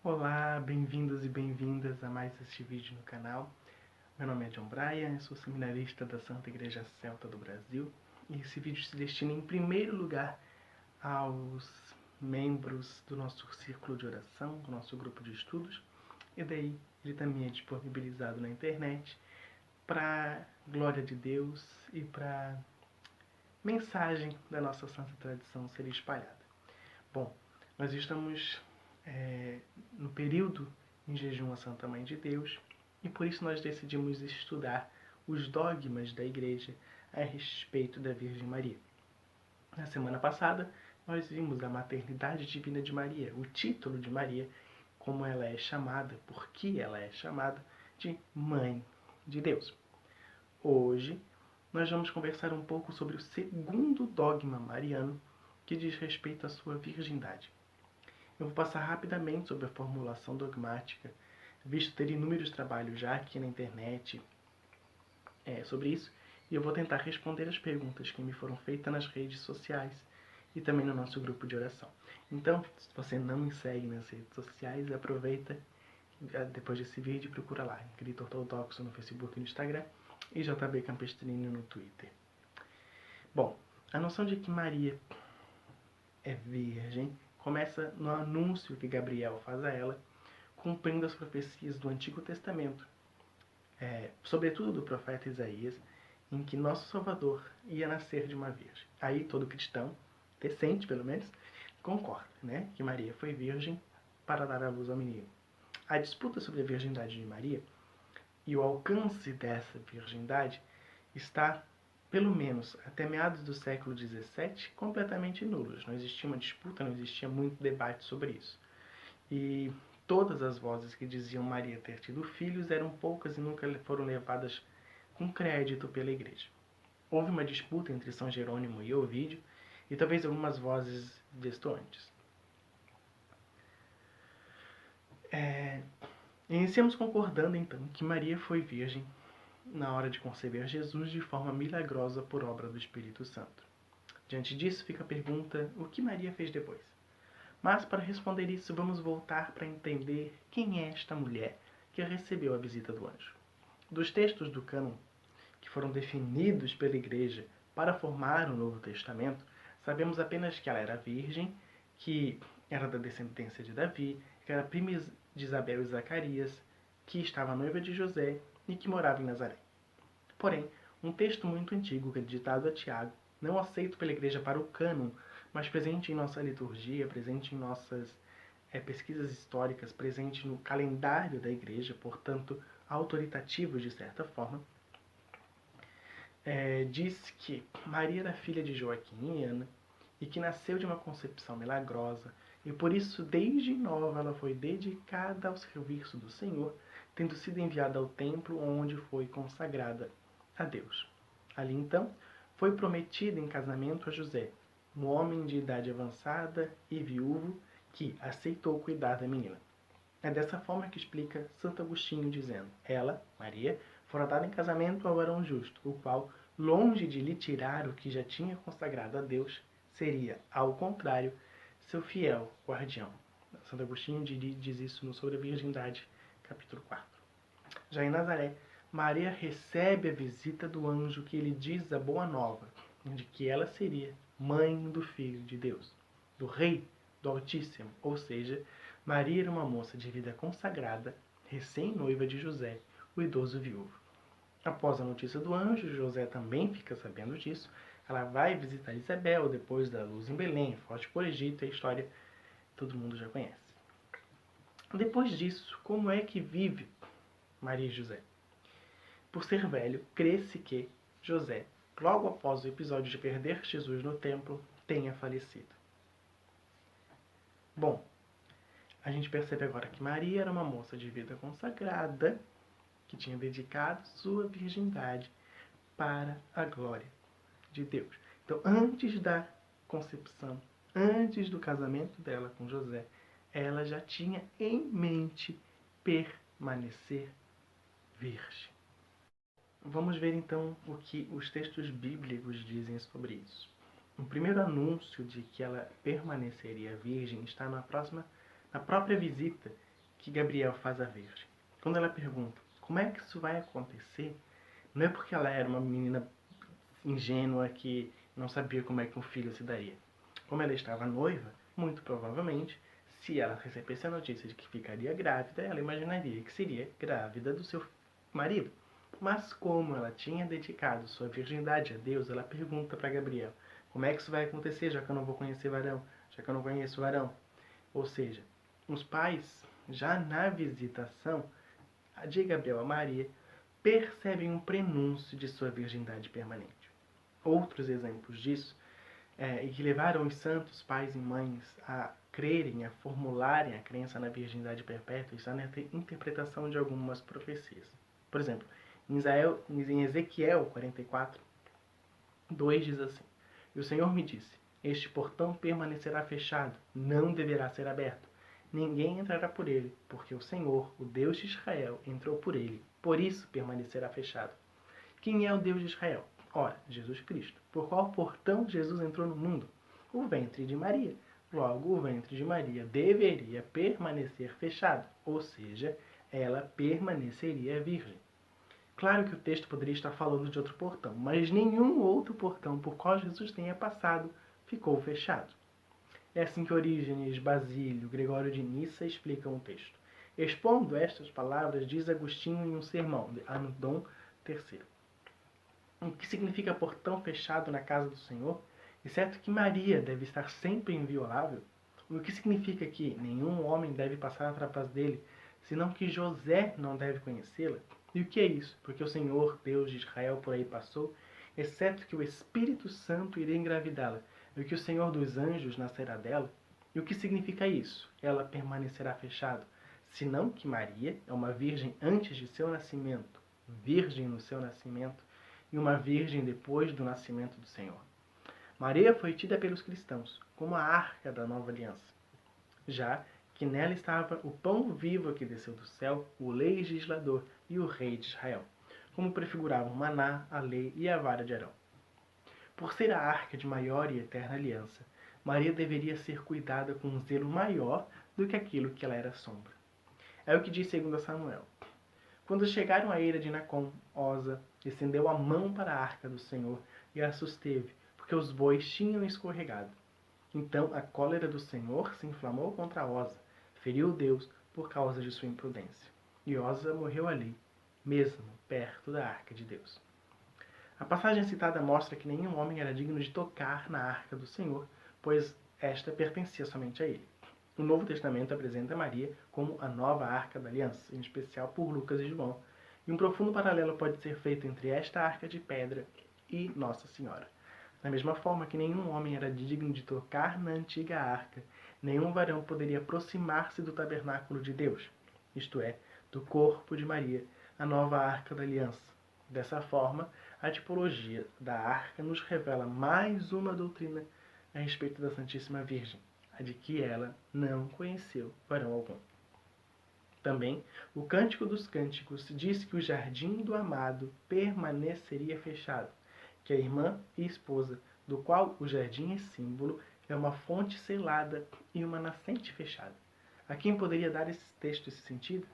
Olá, bem-vindos e bem-vindas a mais este vídeo no canal. Meu nome é John Brian, eu sou seminarista da Santa Igreja Celta do Brasil e esse vídeo se destina em primeiro lugar aos membros do nosso círculo de oração, do nosso grupo de estudos, e daí ele também é disponibilizado na internet para glória de Deus e para mensagem da nossa santa tradição ser espalhada. Bom, nós estamos no período em jejum à Santa Mãe de Deus e por isso nós decidimos estudar os dogmas da Igreja a respeito da Virgem Maria. Na semana passada, nós vimos a maternidade divina de Maria, o título de Maria, como ela é chamada, por que ela é chamada de Mãe de Deus. Hoje, nós vamos conversar um pouco sobre o segundo dogma mariano, que diz respeito à sua virgindade. Eu vou passar rapidamente sobre a formulação dogmática, visto ter inúmeros trabalhos já aqui na internet sobre isso, e eu vou tentar responder as perguntas que me foram feitas nas redes sociais e também no nosso grupo de oração. Então, se você não me segue nas redes sociais, aproveita depois desse vídeo e procura lá, Grito Ortodoxo no Facebook e no Instagram e JB Campestrini no Twitter. Bom, a noção de que Maria é virgem começa no anúncio que Gabriel faz a ela, cumprindo as profecias do Antigo Testamento, sobretudo do profeta Isaías, em que nosso Salvador ia nascer de uma virgem. Aí todo cristão, decente pelo menos, concorda, né, que Maria foi virgem para dar à luz ao menino. A disputa sobre a virgindade de Maria e o alcance dessa virgindade está, pelo menos até meados do século XVII, completamente nulos. Não existia uma disputa, não existia muito debate sobre isso. E todas as vozes que diziam Maria ter tido filhos eram poucas e nunca foram levadas com crédito pela Igreja. Houve uma disputa entre São Jerônimo e Ovídio, e talvez algumas vozes destoantes. Iniciamos concordando, então, que Maria foi virgem na hora de conceber Jesus de forma milagrosa por obra do Espírito Santo. Diante disso, fica a pergunta: o que Maria fez depois? Mas, para responder isso, vamos voltar para entender quem é esta mulher que recebeu a visita do anjo. Dos textos do cânon que foram definidos pela Igreja para formar o Novo Testamento, sabemos apenas que ela era virgem, que era da descendência de Davi, que era prima de Isabel e Zacarias, que estava noiva de José e que morava em Nazaré. Porém, um texto muito antigo, acreditado a Tiago, não aceito pela Igreja para o cânon, mas presente em nossa liturgia, presente em nossas pesquisas históricas, presente no calendário da Igreja, portanto, autoritativo de certa forma, diz que Maria era filha de Joaquim e Ana e que nasceu de uma concepção milagrosa e por isso desde nova ela foi dedicada ao serviço do Senhor, tendo sido enviada ao templo onde foi consagrada a Deus. Ali então foi prometida em casamento a José, um homem de idade avançada e viúvo que aceitou cuidar da menina. É dessa forma que explica Santo Agostinho, dizendo: ela, Maria, fora dada em casamento ao varão justo, o qual, longe de lhe tirar o que já tinha consagrado a Deus, seria, ao contrário, seu fiel guardião. Santo Agostinho diz isso no Sobre a Virgindade, capítulo 4. Já em Nazaré, Maria recebe a visita do anjo que lhe diz a boa nova, de que ela seria mãe do Filho de Deus, do Rei, do Altíssimo, ou seja, Maria era uma moça de vida consagrada, recém-noiva de José, o idoso viúvo. Após a notícia do anjo, José também fica sabendo disso. Ela vai visitar Isabel depois da luz em Belém, foge por Egito, e a história todo mundo já conhece. Depois disso, como é que vive Maria e José? Por ser velho, crê-se que José, logo após o episódio de perder Jesus no templo, tenha falecido. Bom, a gente percebe agora que Maria era uma moça de vida consagrada, que tinha dedicado sua virgindade para a glória de Deus. Então, antes da concepção, antes do casamento dela com José, ela já tinha em mente permanecer virgem. Vamos ver então o que os textos bíblicos dizem sobre isso. O primeiro anúncio de que ela permaneceria virgem está na própria visita que Gabriel faz à Virgem? Quando ela pergunta como é que isso vai acontecer, não é porque ela era uma menina ingênua que não sabia como é que um filho se daria. Como ela estava noiva, muito provavelmente, se ela recebesse a notícia de que ficaria grávida, ela imaginaria que seria grávida do seu marido. Mas como ela tinha dedicado sua virgindade a Deus, ela pergunta para Gabriel: como é que isso vai acontecer, já que eu não vou conhecer varão, já que eu não conheço varão? Ou seja, os pais, já na visitação de Gabriel a Maria, percebem um prenúncio de sua virgindade permanente. Outros exemplos disso, e que levaram os santos pais e mães a crerem, a formularem a crença na virgindade perpétua, está na interpretação de algumas profecias. Por exemplo, em Ezequiel 44, 2 diz assim: E o Senhor me disse: Este portão permanecerá fechado, não deverá ser aberto. Ninguém entrará por ele, porque o Senhor, o Deus de Israel, entrou por ele. Por isso permanecerá fechado. Quem é o Deus de Israel? Ora, Jesus Cristo. Por qual portão Jesus entrou no mundo? O ventre de Maria. Logo, o ventre de Maria deveria permanecer fechado, ou seja, ela permaneceria virgem. Claro que o texto poderia estar falando de outro portão, mas nenhum outro portão por qual Jesus tenha passado ficou fechado. É assim que Orígenes, Basílio, Gregório de Nissa explicam o texto. Expondo estas palavras, diz Agostinho em um sermão, de Ano Dom III. O que significa portão fechado na casa do Senhor? Exceto que Maria deve estar sempre inviolável. O que significa que nenhum homem deve passar através dele, senão que José não deve conhecê-la? E o que é isso? Porque o Senhor, Deus de Israel, por aí passou, exceto que o Espírito Santo iria engravidá-la, e que o Senhor dos anjos nascerá dela? E o que significa isso? Ela permanecerá fechada, senão que Maria é uma virgem antes de seu nascimento, virgem no seu nascimento, e uma virgem depois do nascimento do Senhor. Maria foi tida pelos cristãos como a arca da nova aliança, já que nela estava o pão vivo que desceu do céu, o legislador e o rei de Israel, como prefiguravam o maná, a lei e a vara de Arão. Por ser a arca de maior e eterna aliança, Maria deveria ser cuidada com um zelo maior do que aquilo que ela era sombra. É o que diz 2 Samuel. Quando chegaram à eira de Nacon, Osa estendeu a mão para a arca do Senhor e a susteve, porque os bois tinham escorregado. Então a cólera do Senhor se inflamou contra Osa, feriu Deus por causa de sua imprudência. E Osa morreu ali, mesmo perto da arca de Deus. A passagem citada mostra que nenhum homem era digno de tocar na arca do Senhor, pois esta pertencia somente a ele. O Novo Testamento apresenta Maria como a nova arca da aliança, em especial por Lucas e João, e um profundo paralelo pode ser feito entre esta arca de pedra e Nossa Senhora. Da mesma forma que nenhum homem era digno de tocar na antiga arca, nenhum varão poderia aproximar-se do tabernáculo de Deus, isto é, do corpo de Maria, a nova arca da aliança. Dessa forma, a tipologia da arca nos revela mais uma doutrina a respeito da Santíssima Virgem, a de que ela não conheceu varão algum. Também, o Cântico dos Cânticos diz que o jardim do amado permaneceria fechado, que a irmã e esposa, do qual o jardim é símbolo, é uma fonte selada e uma nascente fechada. A quem poderia dar esse texto esse sentido?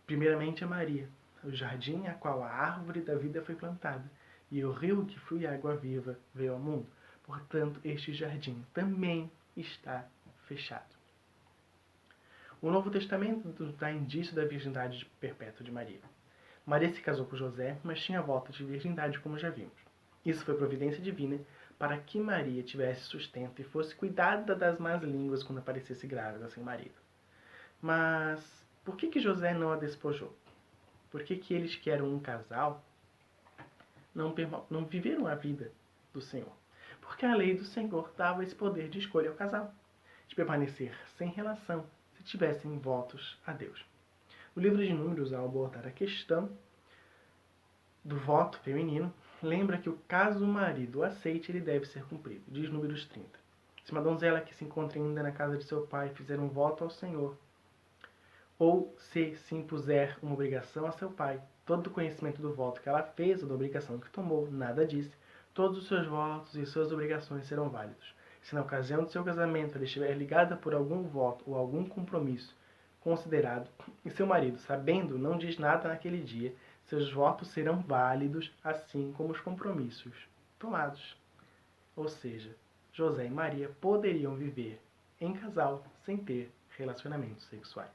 Primeiramente a Maria, o jardim a qual a árvore da vida foi plantada, e o rio que flui água viva veio ao mundo. Portanto, este jardim também está fechado. O Novo Testamento dá indício da virgindade perpétua de Maria. Maria se casou com José, mas tinha voto de virgindade, como já vimos. Isso foi providência divina para que Maria tivesse sustento e fosse cuidada das más línguas quando aparecesse grávida sem marido. Mas por que José não a despojou? Por que eles, que eram um casal, não viveram a vida do Senhor? Porque a lei do Senhor dava esse poder de escolha ao casal, de permanecer sem relação se tivessem votos a Deus. O livro de Números, ao abordar a questão do voto feminino, lembra que o caso o marido aceite, ele deve ser cumprido. Diz Números 30. Se uma donzela que se encontra ainda na casa de seu pai fizer um voto ao Senhor, ou se impuser uma obrigação a seu pai, todo o conhecimento do voto que ela fez ou da obrigação que tomou, nada disse, todos os seus votos e suas obrigações serão válidos. Se na ocasião do seu casamento ela estiver ligada por algum voto ou algum compromisso considerado, e seu marido, sabendo, não diz nada naquele dia, seus votos serão válidos, assim como os compromissos tomados. Ou seja, José e Maria poderiam viver em casal sem ter relacionamentos sexuais.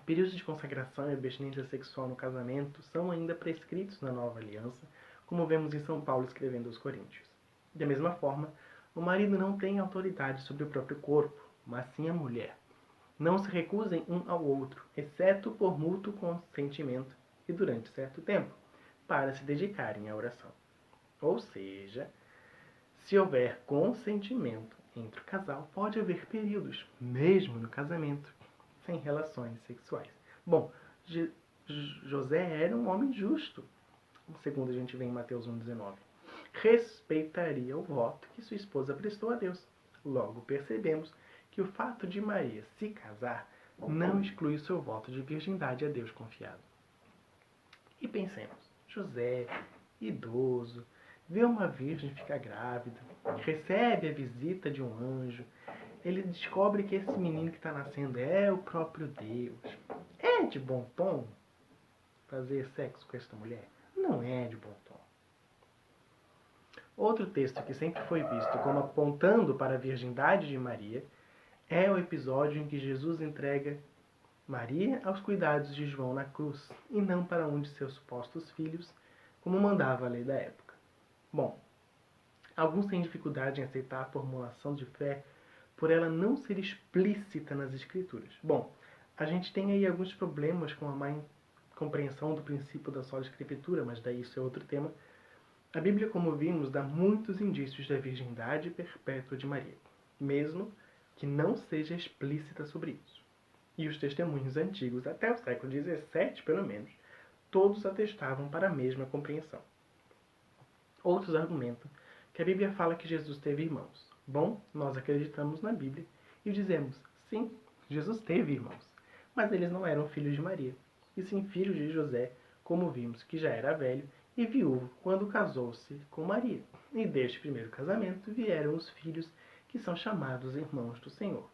Períodos de consagração e abstinência sexual no casamento são ainda prescritos na Nova Aliança, como vemos em São Paulo escrevendo aos Coríntios. Da mesma forma, o marido não tem autoridade sobre o próprio corpo, mas sim a mulher. Não se recusem um ao outro, exceto por mútuo consentimento e durante certo tempo, para se dedicarem à oração. Ou seja, se houver consentimento entre o casal, pode haver períodos, mesmo no casamento, sem relações sexuais. Bom, José era um homem justo, segundo a gente vê em Mateus 1,19. Respeitaria o voto que sua esposa prestou a Deus. Logo percebemos que o fato de Maria se casar não exclui o seu voto de virgindade a Deus confiado. E pensemos, José, idoso, vê uma virgem ficar grávida, recebe a visita de um anjo, ele descobre que esse menino que está nascendo é o próprio Deus. É de bom tom fazer sexo com esta mulher? Não é de bom tom. Outro texto que sempre foi visto como apontando para a virgindade de Maria é o episódio em que Jesus entrega Maria aos cuidados de João na cruz, e não para um de seus supostos filhos, como mandava a lei da época. Bom, alguns têm dificuldade em aceitar a formulação de fé por ela não ser explícita nas Escrituras. Bom, a gente tem aí alguns problemas com a má compreensão do princípio da sola Escritura, mas daí isso é outro tema. A Bíblia, como vimos, dá muitos indícios da virgindade perpétua de Maria, mesmo que não seja explícita sobre isso. E os testemunhos antigos, até o século XVII pelo menos, todos atestavam para a mesma compreensão. Outros argumentam que a Bíblia fala que Jesus teve irmãos. Bom, nós acreditamos na Bíblia e dizemos, sim, Jesus teve irmãos, mas eles não eram filhos de Maria, e sim filhos de José, como vimos que já era velho e viúvo quando casou-se com Maria. E deste primeiro casamento vieram os filhos que são chamados irmãos do Senhor.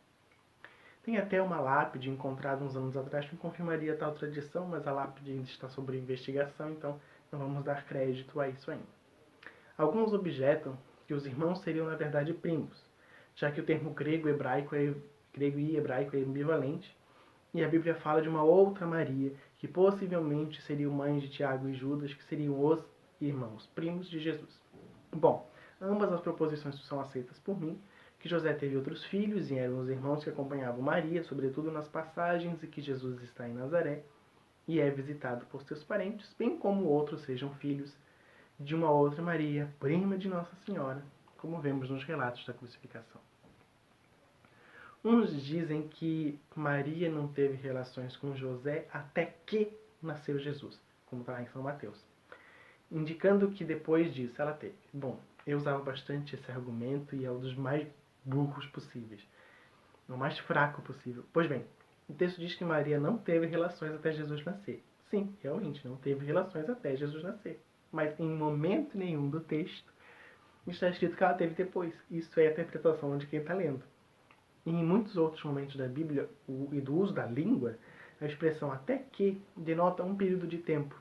Tem até uma lápide encontrada uns anos atrás que confirmaria tal tradição, mas a lápide ainda está sob investigação, então não vamos dar crédito a isso ainda. Alguns objetam que os irmãos seriam na verdade primos, já que o termo grego e hebraico é ambivalente, e a Bíblia fala de uma outra Maria, que possivelmente seriam mães de Tiago e Judas, que seriam os irmãos primos de Jesus. Bom, ambas as proposições são aceitas por mim, que José teve outros filhos e eram os irmãos que acompanhavam Maria, sobretudo nas passagens, e que Jesus está em Nazaré e é visitado por seus parentes, bem como outros sejam filhos de uma outra Maria, prima de Nossa Senhora, como vemos nos relatos da crucificação. Uns dizem que Maria não teve relações com José até que nasceu Jesus, como está lá em São Mateus, indicando que depois disso ela teve. Bom, eu usava bastante esse argumento e é um dos mais burros possíveis, o mais fraco possível. Pois bem, o texto diz que Maria não teve relações até Jesus nascer. Sim, realmente, não teve relações até Jesus nascer. Mas em momento nenhum do texto está escrito que ela teve depois. Isso é a interpretação de quem está lendo. E em muitos outros momentos da Bíblia e do uso da língua, a expressão até que denota um período de tempo,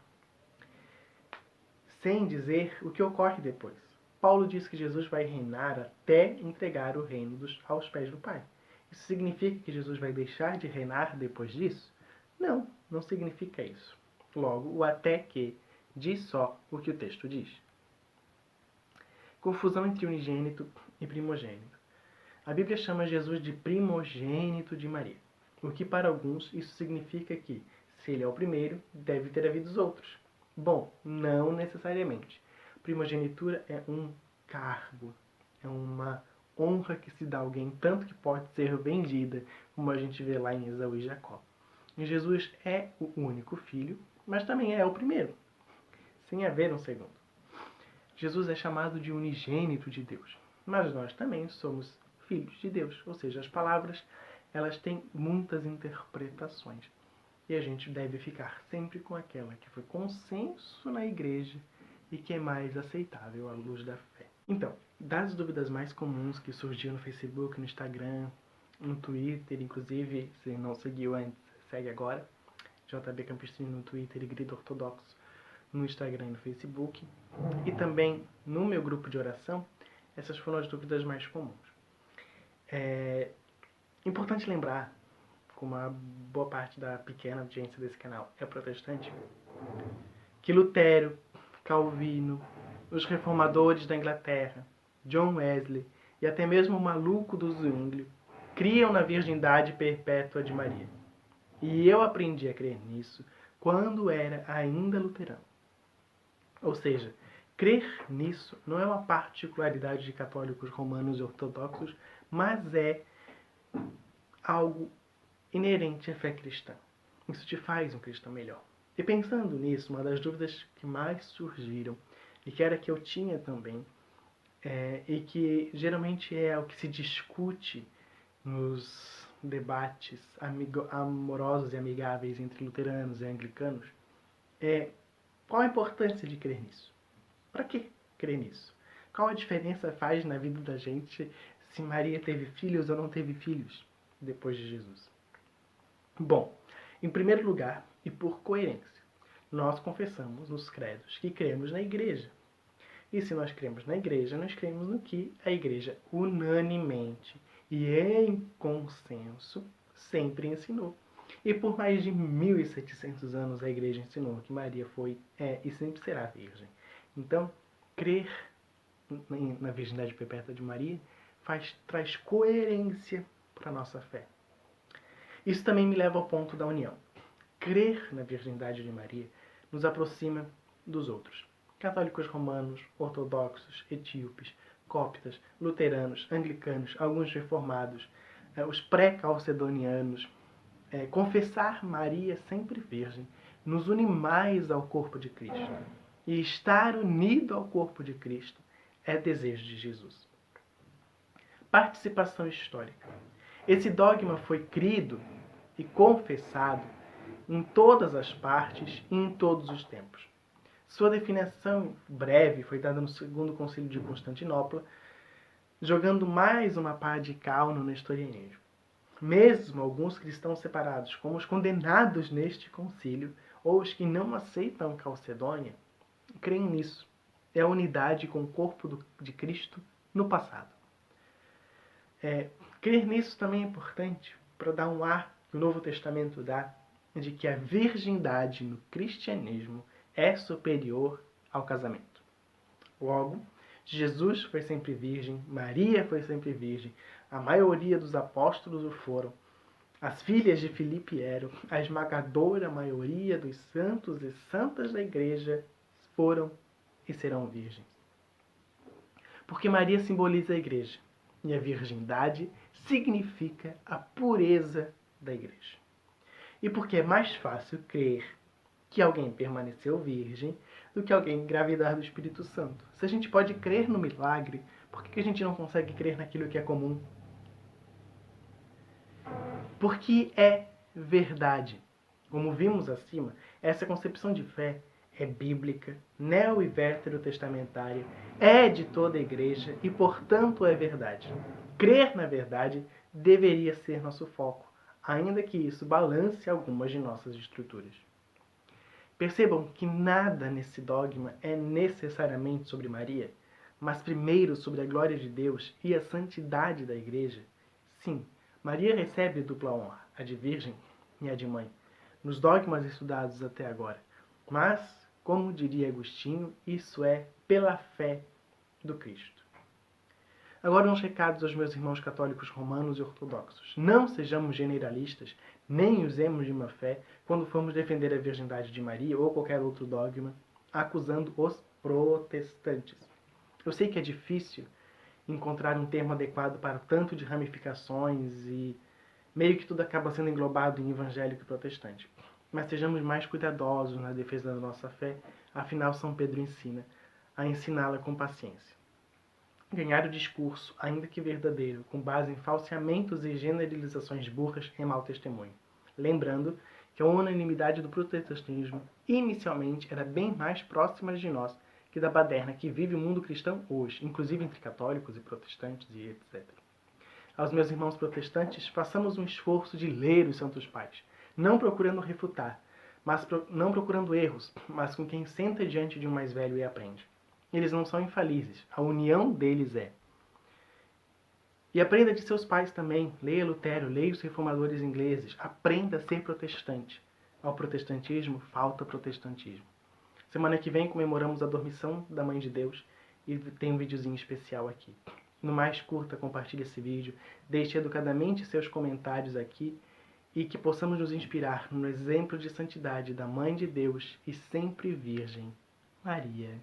sem dizer o que ocorre depois. Paulo diz que Jesus vai reinar até entregar o reino aos pés do Pai. Isso significa que Jesus vai deixar de reinar depois disso? Não, não significa isso. Logo, o até que diz só o que o texto diz. Confusão entre unigênito e primogênito. A Bíblia chama Jesus de primogênito de Maria, o que para alguns isso significa que, se ele é o primeiro, deve ter havido os outros. Bom, não necessariamente. Primogenitura é um cargo, é uma honra que se dá a alguém, tanto que pode ser vendida, como a gente vê lá em Esaú e Jacó. E Jesus é o único filho, mas também é o primeiro, sem haver um segundo. Jesus é chamado de unigênito de Deus, mas nós também somos filhos de Deus, ou seja, as palavras elas têm muitas interpretações e a gente deve ficar sempre com aquela que foi consenso na igreja e que é mais aceitável à luz da fé. Então, das dúvidas mais comuns que surgiam no Facebook, no Instagram, no Twitter, inclusive, se não seguiu antes, segue agora. JB Campestrini no Twitter e Grito Ortodoxo no Instagram e no Facebook. E também no meu grupo de oração, essas foram as dúvidas mais comuns. É importante lembrar, como a boa parte da pequena audiência desse canal é protestante, que Lutero, Calvino, os reformadores da Inglaterra, John Wesley e até mesmo o maluco do Zwingli criam na virgindade perpétua de Maria. E eu aprendi a crer nisso quando era ainda luterano. Ou seja, crer nisso não é uma particularidade de católicos romanos e ortodoxos, mas é algo inerente à fé cristã. Isso te faz um cristão melhor. E pensando nisso, uma das dúvidas que mais surgiram, e que era que eu tinha também, e que geralmente é o que se discute nos debates amorosos e amigáveis entre luteranos e anglicanos, é qual a importância de crer nisso? Para que crer nisso? Qual a diferença faz na vida da gente se Maria teve filhos ou não teve filhos depois de Jesus? Bom, em primeiro lugar, e por coerência, nós confessamos nos credos que cremos na igreja. E se nós cremos na igreja, nós cremos no que a igreja unanimemente e em consenso sempre ensinou. E por mais de 1700 anos a igreja ensinou que Maria foi, é e sempre será virgem. Então, crer na virgindade perpétua de Maria traz coerência para a nossa fé. Isso também me leva ao ponto da união. Crer na virgindade de Maria nos aproxima dos outros. Católicos romanos, ortodoxos, etíopes, coptas, luteranos, anglicanos, alguns reformados, os pré-calcedonianos. Confessar Maria sempre virgem nos une mais ao corpo de Cristo. E estar unido ao corpo de Cristo é desejo de Jesus. Participação histórica. Esse dogma foi crido e confessado em todas as partes e em todos os tempos. Sua definição breve foi dada no Segundo Concílio de Constantinopla, jogando mais uma pá de cal no nestorianismo. Mesmo alguns cristãos separados, como os condenados neste concílio, ou os que não aceitam Calcedônia, creem nisso. É a unidade com o corpo de Cristo no passado. Crer nisso também é importante para dar um ar que o Novo Testamento dá de que a virgindade no cristianismo é superior ao casamento. Logo, Jesus foi sempre virgem, Maria foi sempre virgem, a maioria dos apóstolos o foram, as filhas de Filipe eram, a esmagadora maioria dos santos e santas da igreja foram e serão virgens. Porque Maria simboliza a igreja e a virgindade significa a pureza da igreja. E porque é mais fácil crer que alguém permaneceu virgem do que alguém engravidar do Espírito Santo. Se a gente pode crer no milagre, por que a gente não consegue crer naquilo que é comum? Porque é verdade. Como vimos acima, essa concepção de fé é bíblica, neo e veterotestamentária, é de toda a igreja e, portanto, é verdade. Crer na verdade deveria ser nosso foco, ainda que isso balance algumas de nossas estruturas. Percebam que nada nesse dogma é necessariamente sobre Maria, mas primeiro sobre a glória de Deus e a santidade da igreja. Sim, Maria recebe dupla honra, a de virgem e a de mãe, nos dogmas estudados até agora. Mas, como diria Agostinho, isso é pela fé do Cristo. Agora uns recados aos meus irmãos católicos romanos e ortodoxos. Não sejamos generalistas, nem usemos de má fé quando formos defender a virgindade de Maria ou qualquer outro dogma, acusando os protestantes. Eu sei que é difícil encontrar um termo adequado para tanto de ramificações e meio que tudo acaba sendo englobado em evangélico e protestante. Mas sejamos mais cuidadosos na defesa da nossa fé, afinal São Pedro ensina a ensiná-la com paciência. Ganhar o discurso, ainda que verdadeiro, com base em falseamentos e generalizações burras é mau testemunho. Lembrando que a unanimidade do protestantismo inicialmente era bem mais próxima de nós que da baderna que vive o mundo cristão hoje, inclusive entre católicos e protestantes e etc. Aos meus irmãos protestantes, façamos um esforço de ler os Santos Pais, não procurando refutar, não procurando erros, mas com quem senta diante de um mais velho e aprende. Eles não são infalíveis, a união deles é. E aprenda de seus pais também. Leia Lutero, leia os reformadores ingleses. Aprenda a ser protestante. Ao protestantismo, falta protestantismo. Semana que vem comemoramos a dormição da Mãe de Deus e tem um videozinho especial aqui. No mais, curta, compartilhe esse vídeo, deixe educadamente seus comentários aqui e que possamos nos inspirar no exemplo de santidade da Mãe de Deus e sempre Virgem, Maria.